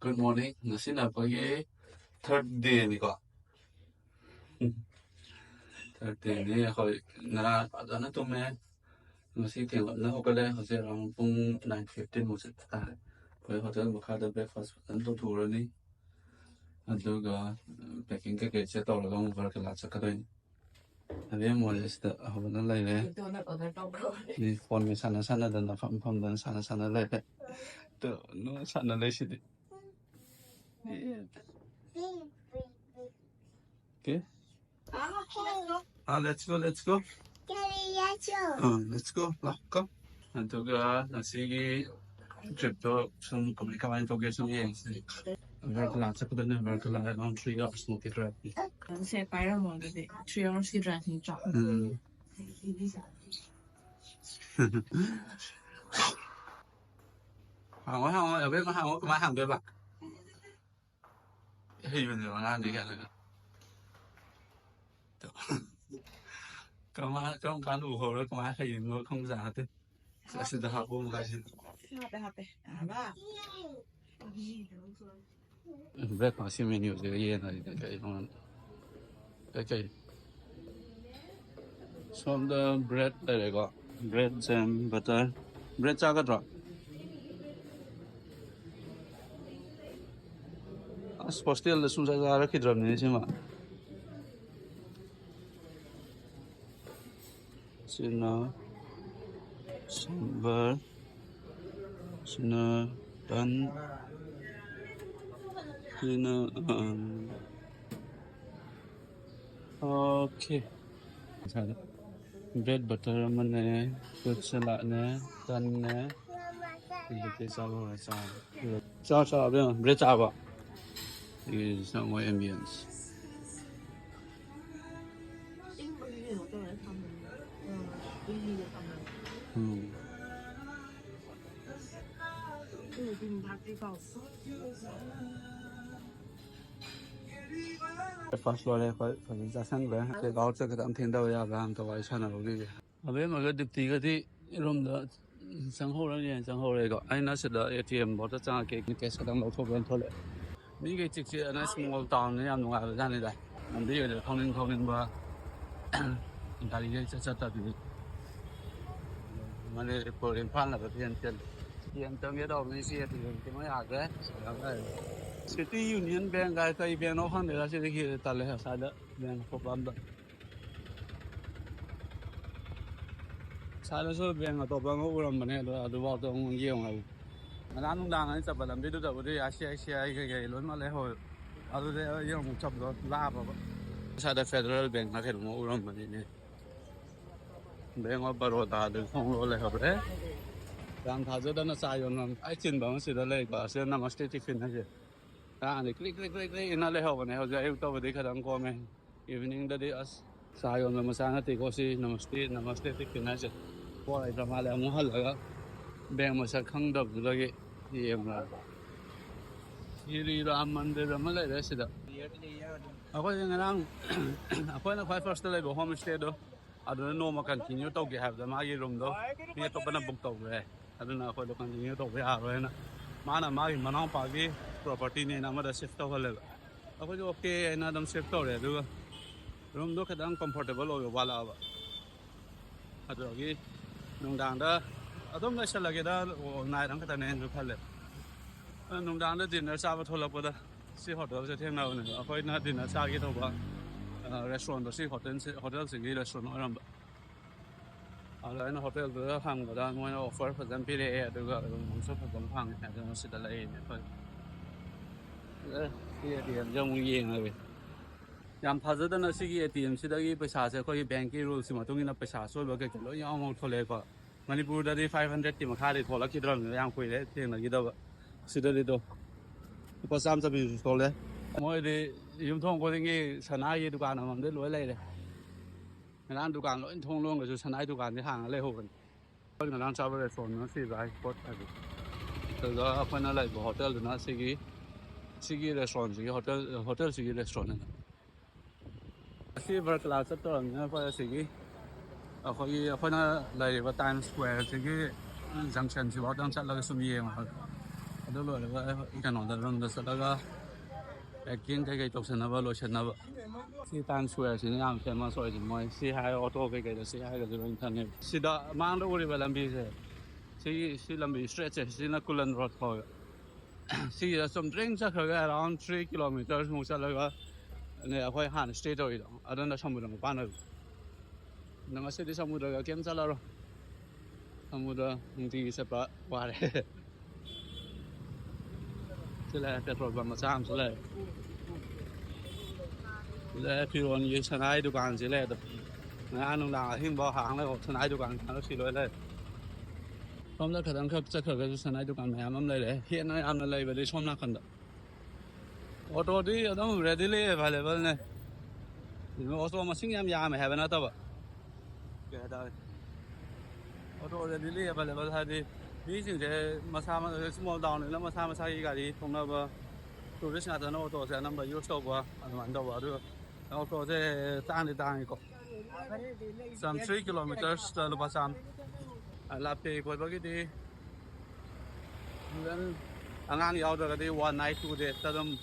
Good morning. Ngasi na pagi third day ni ko. Third day ni ako na ano to me. Ngasi ting na ako kale kasi around pung 9:15 mo sa ta. Pwede hotel makada breakfast an to tour ni. Aduga packing ka kaya to la long work la sa kadoy. Abi mo list ako na lai le. Ni phone mi sana sana dan na pham dan sana sana lai le. To no sana lai si. Okay. Let's go. Let's go. Lah, come. Antuga nasigi trip to some complicated focus on yes. Work lots of the work around 3 hours multi drive. 现在白人嘛，对不对？3 hours 去转型找。hàng ở bên hàng对吧？黑云的那你看那个，干嘛这种赶路后了，干嘛黑云我空啥的？这是的好不开心。好的，好吧。breakfast menu 这个页呢，可以用，可以。Some the bread 来个 bread jam butter bread 加个多。Pasti ada susah cara kita ni sih mak. Sina sambar, sina dan sina okay. Bread butter mana, fruit salad ne, dan ne, ini kita sahaja sahaja. Sahaja bread apa? Is some more ambience. 英国也有个人他们，英语他们，这个给你他知道。First floor है पर जैसन गए हैं तो गाँव से कदम थिंदा हो या गाँव तो वैसा ना होगी अबे मगर डिप्टी का थी रूम दा संहो रहे को आई ना से दा ATM बहुत अच्छा के कैश कदम लोग थोड़ा थोड़ेนี่ก็จิกๆนะสมอลตาวนี่ยามนุ่งอะไรด้านนี้ได้อันนี้ก็เขาเน้นว่าตาดีจะจัดดีมันเลยเปิดเรียนพันแล้วก็เรียนตรงนี้ดอกนี่สิที่ไม่อยากเลยแล้วก็ City Union Bank ก็ไอ้แบงก์นอกห้างเดี๋ยวสิที่ตลาดสายละแบงก์พบกันบ้างสายละส่วนแบงก์ตัวแบงก์ก็อุดมมันเนี่ยดูว่าตรงเงี้ยงเอาร้านนุ่งดังอันนี้จับแบบนี้ดูแบบว่าอาเซียก็ล้วนมาเลยเหรอเอาดูได้ยังมุจับรถลาบอ่ะใช่แต่ Federal Bank นะที่เราอุดมมันนี่แบงก์ว่าบารอดาดึงของเราเลยครับเลยร้านท้าจะได้น่าสายอยู่นั่นไอ้จินบางสิ่งอะไรก็เสียน้ำมันสเตติฟินนะเจ้าอันนี้คลิกนั่นเลยเหรอวันนี้เขาจะเอาตัวไปดีขนาดก็ไม่ evening ได้อัสสายอยู่นั่นมาสร้างที่ก็สิน้ำมันสเตติฟินนะเจ้าพอไอ้ประมาณแล้วมุ่งหันเลยก็แบงก์มาสักครั้งดับเลยก็ยี่ยมเลยที่รามมันเดิมมาเลยได้สิเด้อako yung nang ako na quite firstเลยบอก homestay do ado na no ma continue to ge have the magi room do ni to pa na book to re ado na ako do continue to be aro na mana magi manang pa gi property ni na ma da shift to le ako jo okay na dam shift to re do room do kadang comfortable ho wala ba ado gi nung dang da adom na siya lagi da nai dang kata ne du phale nung dang da dinner sa ba thola pa da si hotel se theng na ne akoi na dinner sa gi to ba restaurant si hotel si gi restaurant aram ba ala na hotel da hang da mo na offer pa jam pi le du ga mong so pa jam phang ha da si da lai ne phai ATM ยังมึงยิงเลยยามพาจะได้นะสิกี ATM สิได้กี่ประชาชนก็ยี่แบงก์กี่รูสิมาตรงนี้นะประชาชนแบบเกิดแล้วยังเอามองทะเลก็มันนี่พูดได้500ที่มาค่าได้ทอลักกี่ดอลลาร์ยังคุยได้เที่ยงนะกี่ดอลลาร์สิได้ดีตัวก็3จะมีทอเลยมวยดียุ่งทองก็ยังงี้ชนะยี่ดุการมันได้รวยเลยร้านดุการร้อยทองล่วงก็จะชนะดุการที่ห่างอะไรโหกันก็ร้านชาวบ้านส่วนนั้นสิไปกดอะไรแต่ก็คนอะไรบอกโฮเทลนะสิกีรีสอร์ทสิกีโฮเทลสิกีรีสอร์ทนะที่เวิร์กลาสต์ตัวนี้พอสิกีเขาน่าเลยว่า Times Square สิกีจังเช่นสิว่าต้องจัดแล้วก็สมัยมา đó rồi là cái nó đang rất là cái kiến cái tộc sinh nào lo sinh nào si tan suy sinh nhang xem mà soi sinh moi si hai ô tô cái si hai cái rồi thằng này si đó mang đồ đi vào làm gì si làm gì stretch si nó culen road thôi si some train chắc là around 3 kilometers một sao là này phải hành straight rồi đó ở đó là sông đường bán rồi nó sẽ đi sông đường kiếm sao rồi sông đường thì sẽ bắt qua đấy sẽ là petrol pump mà sao sẽ là phi luôn như thế này dukaan sẽ là anh ông đang hiện bao hàng này thế này dukaan nó xí rồi đấy hôm đó khởi động khởi chắc khởi cái thế này dukaan này em lấy đấy hiện nay em lấy về để xong nó cần đó ô tô đi ở đó readily available này ô tô mà sinh em nhà mày hay bên đó vậy cái đó ô tô readily available hay đi ví dụ thế mà sao mà small down nữa mà sao cái gì không đâu tourist nhà nó ô tô sẽ nằm ở yếu sâu quá anh bạn đâu vào được ô tô sẽ tăng có some 3 kilometers từ Lupasan là pay của cái đi nên anh ăn yêu được cái one night 2 days tao đâm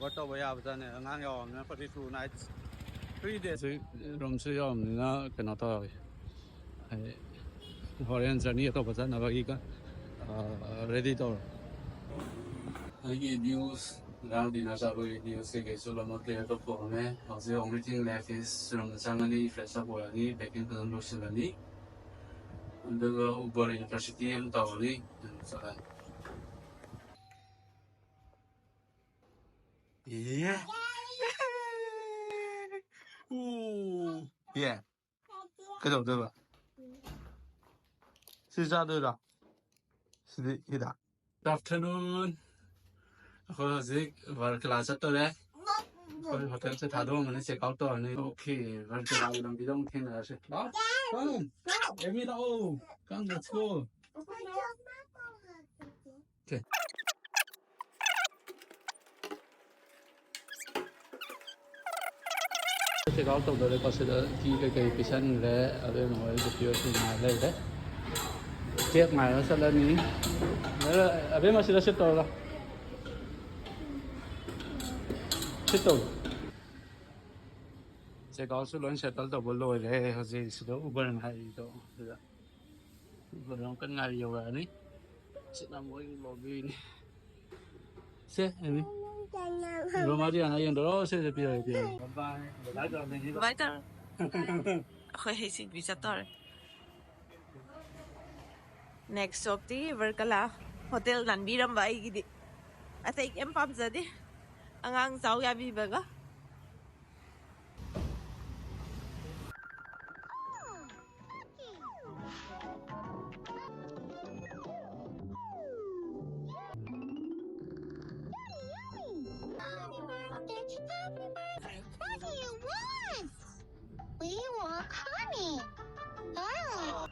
có tao bây giờ vậy này anh ăn yêu nó phải 2 nights 3 days room sử dụng nó cái nó thôi hồi anh journey tao bây giờ nó cái ready tao cái news now di nasa ko news ke solo mo clear to po me also only thing left is from the sangani fresh up wa ni baking to no silani and the Uber University and tawli so yeah ooh yeah cái đầu tư à是这对的是的是的 Good afternoon ako Zik var class to le Rồi hotel sẽ thả đồ mà nó sẽ cao tòa này ok và cái nào làm video thêm là sẽ đó con em đi đâu con let's go ok sẽ cao tòa rồi có sẽ đi cái sân để ở bên ngoài được nhiều thứ này đây đấy chết ngày nó sẽ lên ní ở bên mà sẽ tàu rồi sẽ tàu sẽ có số lớn sẽ tới tàu bơi lội để họ sẽ đó Uber này đó Uber nó cần ngày nhiều rồi ní sẽ nằm mỗi lobby này sẽ em rồi mà đi ăn ấy đó sẽ bị bye bye lại rồi mình Weiter. Okay, si visitor. Next stop di Verkala Hotel nan biram ba gidi. Ata ik empam zadi. Ang zau ya bi baga. What do you want? We want honey. Oh.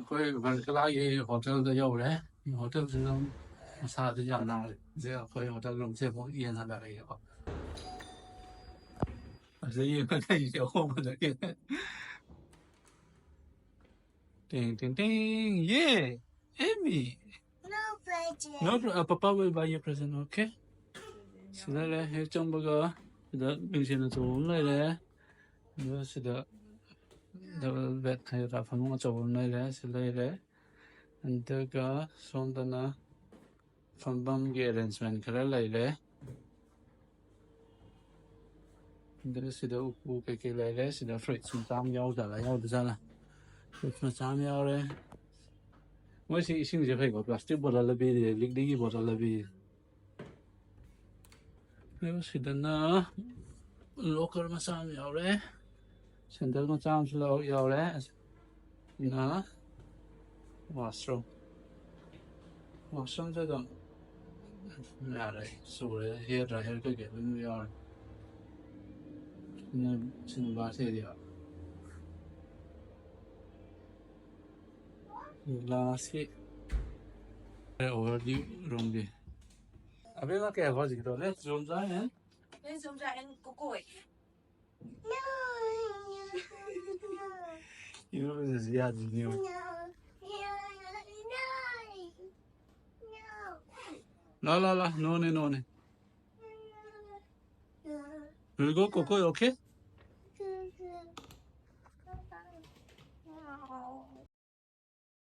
Quay về cái lá gì hotel tôi yêu đấy hotel thì nó xa tới nhà nào giờ quay hotel làm xe có yên là đấy ạ giờ yên cái này kiểu không được kia ting ting ting yeah Amy No budget. no papa will buy you a present okay xin lỗi đấy hết trong bữa đó bình thường là chỗ này đấy nữa xin lỗi đó vet hay là phần mong chỗ này đấy xin lỗi đấy anh ta có xong đó na phần bấm cái arrangement cái này đấy đó xin lỗi u cái này đấy xin lỗi fridge chúng ta nhau trả lại nhau được chưa nào fridge chúng ta nhau đấy mới xin chỉ phải có plastic bottle là bị lịch đi bottle là bị nếu xin đó na locker mà sao nhau đấy center mà sao nhau đấy na washroom cho đó nhà đấy số đấy hết rồi hết cái bên nhau nên xin ba thế đi ạ là sẽ overview room đi à bên là cái gì đó đấy zoom ra nhé Nên zoom ra anh có cội. You know this is yeah, new. La la la, no ne no ne. We'll go Coco, okay?